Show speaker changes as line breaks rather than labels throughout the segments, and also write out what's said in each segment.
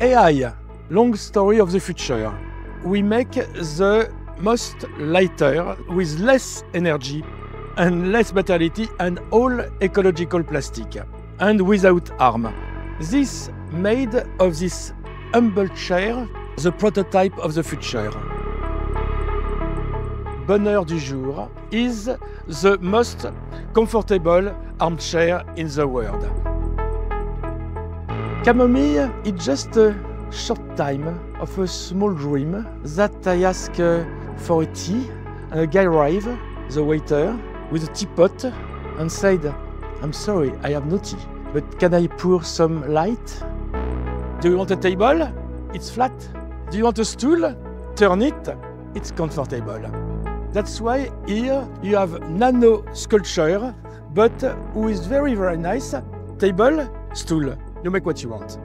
AI, long story of the future. We make the most lighter with less energy and less materiality and all ecological plastic and without harm. This made of this humble chair the prototype of the future. Bonheur du jour is the most comfortable armchair in the world. Chamomile is just a short time of a small dream that I ask for a tea, and a guy arrived, the waiter, with a teapot and said, "I'm sorry, I have no tea, but can I pour some light? Do you want a table? It's flat. Do you want a stool? Turn it, it's comfortable." That's why here you have nano sculpture, but who is very, very nice. Table, stool, you make what you want.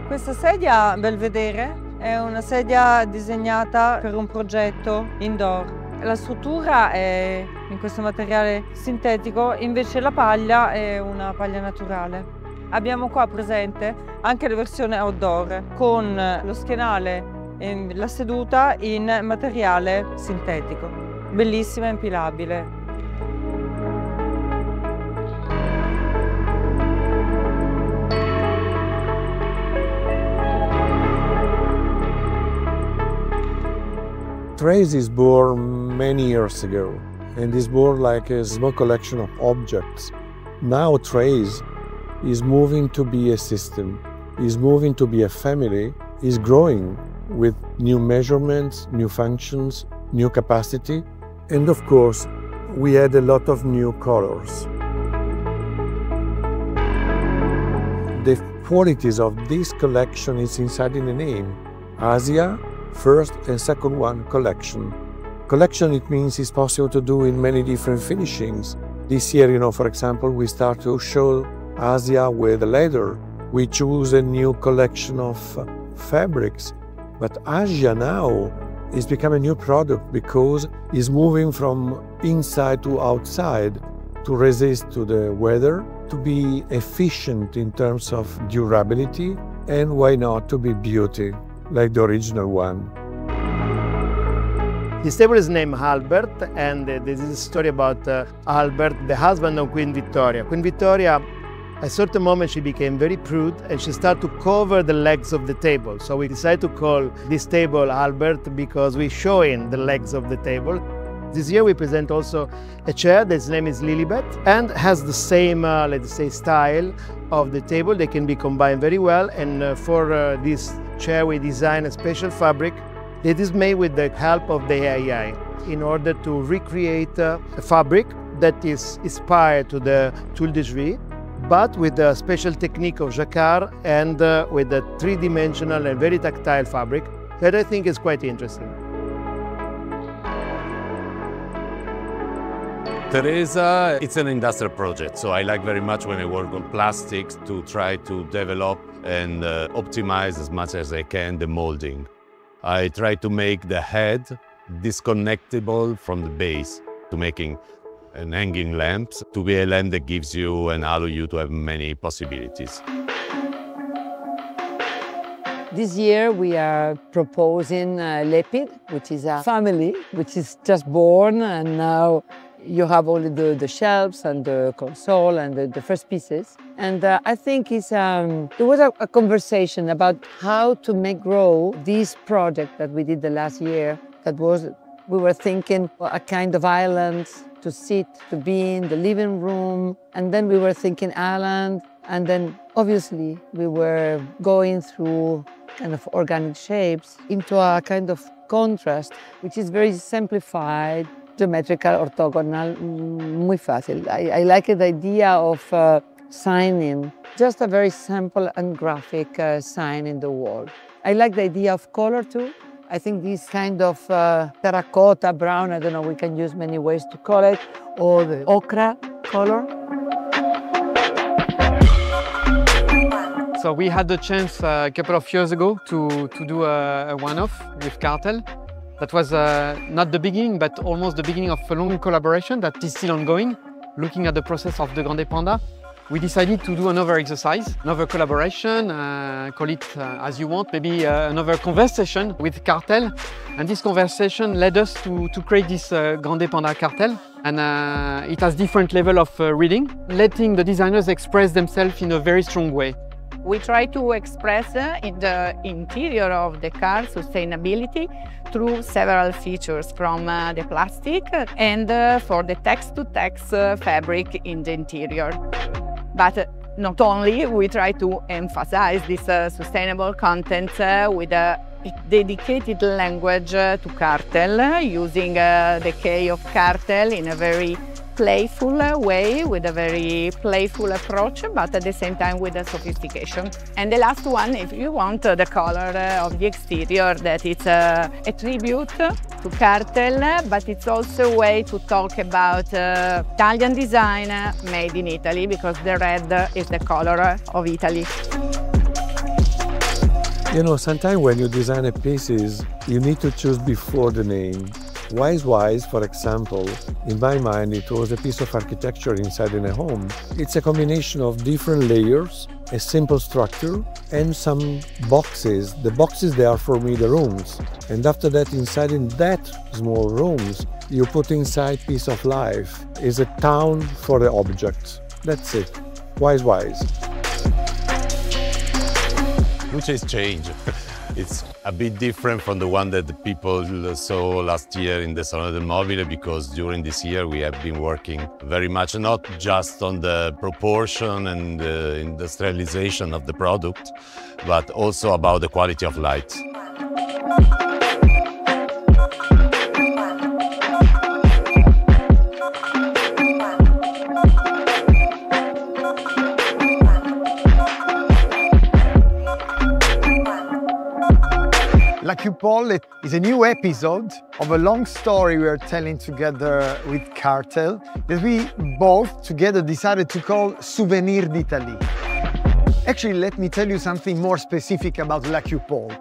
Questa sedia Belvedere è una sedia disegnata per un progetto indoor. La struttura è in questo materiale sintetico, invece la paglia è una paglia naturale. Abbiamo qua presente anche la versione outdoor con lo schienale e la seduta in materiale sintetico. Bellissima e impilabile.
Trace is born many years ago and is born like a small collection of objects. Now Trace is moving to be a system, is moving to be a family, is growing with new measurements, new functions, new capacity, and of course we add a lot of new colors. The qualities of this collection is inside in the name. Asia, first and second one, collection. Collection, it means it's possible to do in many different finishings. This year, for example, we start to show Asia with leather. We choose a new collection of fabrics. But Asia now is becoming a new product because it's moving from inside to outside to resist to the weather, to be efficient in terms of durability, and why not to be beauty, like the original one.
This table is named Albert, and this is a story about Albert, the husband of Queen Victoria. Queen Victoria, at a certain moment, she became very prude and she started to cover the legs of the table. So we decided to call this table Albert because we're showing the legs of the table. This year we present also a chair that's name is Lilibet and has the same, let's say, style of the table. They can be combined very well, and for this chair we designed a special fabric that is made with the help of the AI in order to recreate a fabric that is inspired to the tulle de Juillet, but with a special technique of jacquard and with a three-dimensional and very tactile fabric that I think is quite interesting.
Teresa, it's an industrial project, so I like very much when I work on plastics to try to develop and optimize as much as I can the molding. I try to make the head disconnectable from the base, to making an hanging lamp, to be a lamp that gives you and allow you to have many possibilities.
This year we are proposing Lepid, which is a family which is just born, and now you have only the shelves and the console and the first pieces. And I think there was a conversation about how to make grow this project that we did the last year. We were thinking a kind of island to sit, to be in the living room. And then we were thinking island. And then obviously we were going through kind of organic shapes into a kind of contrast, which is very simplified, geometrical, orthogonal, muy fácil. I like the idea of signing, just a very simple and graphic sign in the wall. I like the idea of color too. I think this kind of terracotta, brown, I don't know, we can use many ways to call it, or the ochre color.
So we had the chance a couple of years ago to do a one-off with Kartell. That was not the beginning, but almost the beginning of a long collaboration that is still ongoing. Looking at the process of the Grande Panda, we decided to do another exercise, another collaboration, call it as you want, maybe another conversation with Kartell. And this conversation led us to create this Grande Panda Kartell. And it has different level of reading, letting the designers express themselves in a very strong way.
We try to express in the interior of the car sustainability through several features, from the plastic and for the text-to-text fabric in the interior. But not only, we try to emphasize this sustainable content with a dedicated language to Kartell, using the K of Kartell in a very playful way, with a very playful approach, but at the same time with a sophistication. And the last one, if you want, the color of the exterior, that it's a tribute to Kartell, but it's also a way to talk about Italian design made in Italy, because the red is the color of Italy.
You know, sometimes when you design a pieces, you need to choose before the name. Wise, for example, in my mind, it was a piece of architecture inside in a home. It's a combination of different layers, a simple structure, and some boxes. The boxes, they are for me the rooms. And after that, inside in that small rooms, you put inside piece of life. It's a town for the object. That's it. Wise.
Which has changed. It's a bit different from the one that the people saw last year in the Salone del Mobile, because during this year we have been working very much not just on the proportion and the industrialization of the product, but also about the quality of light.
La Coupole is a new episode of a long story we are telling together with Kartell, that we both together decided to call Souvenir d'Italie. Actually, let me tell you something more specific about La Coupole.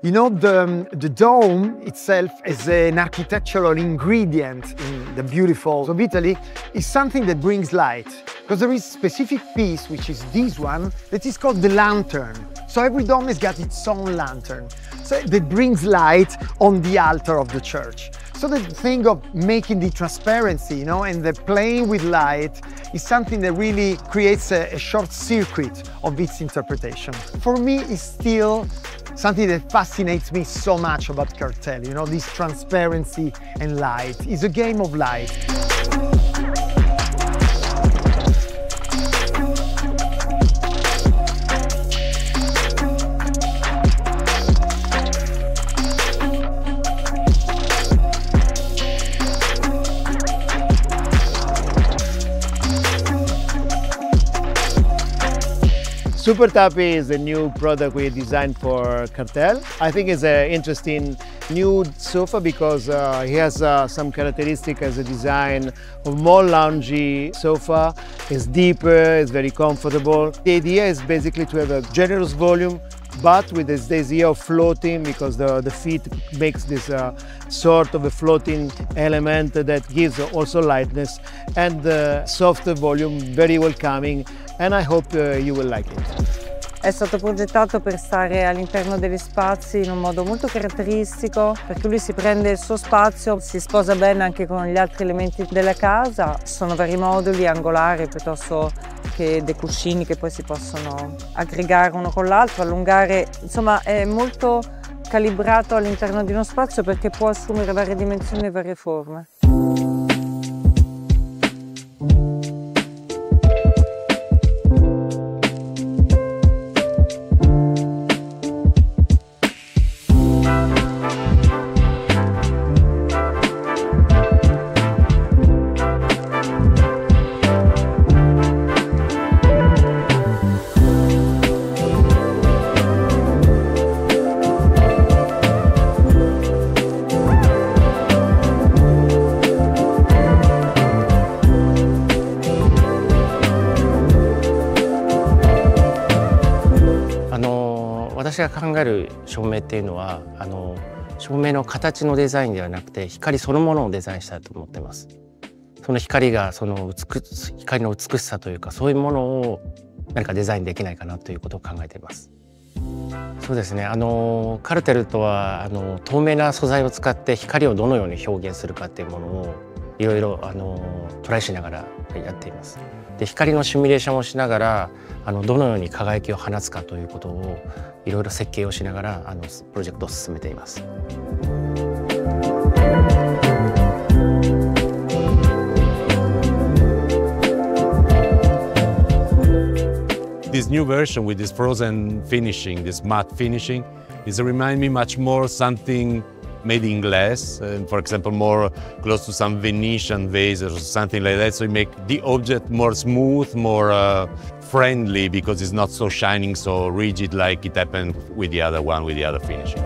You know, the dome itself as an architectural ingredient in the beautiful of Italy is something that brings light. Because there is a specific piece, which is this one, that is called the lantern. So every dome has got its own lantern. So that brings light on the altar of the church. So the thing of making the transparency, you know, and the playing with light is something that really creates a short circuit of its interpretation. For me, it's still something that fascinates me so much about Kartell, you know, this transparency and light. It's a game of light.
Super Tapi is a new product we designed for Kartell. I think it's an interesting new sofa because he has some characteristic as a design of more loungy sofa. It's deeper, it's very comfortable. The idea is basically to have a generous volume, but with this idea of floating, because the feet makes this sort of a floating element that gives also lightness, and softer volume, very welcoming, and I hope you will like it.
È stato progettato per stare all'interno degli spazi in un modo molto caratteristico, perché lui si prende il suo spazio, si sposa bene anche con gli altri elementi della casa. Ci sono vari moduli angolari piuttosto che dei cuscini che poi si possono aggregare uno con l'altro, allungare, insomma è molto calibrato all'interno di uno spazio perché può assumere varie dimensioni e varie forme.
照明の形のデザインではなくて光そのものをデザインしたいと思ってます。その光が光の美しさというかそういうものを何かデザインできないかなということを考えています。そうですね、カルテルとは透明な素材を使って光をどのように表現するかっていうものをいろいろトライしながらやっています。で光のシミュレーションをしながらどのように輝きを放つかということをいろいろ設計をしながらプロジェクトを進めています。
This new version with this frozen finishing, this matte finishing, is remind me much more something made in glass, for example, more close to some Venetian vases or something like that. So you make the object more smooth, more friendly, because it's not so shining, so rigid like it happened with the other one, with the other finishing.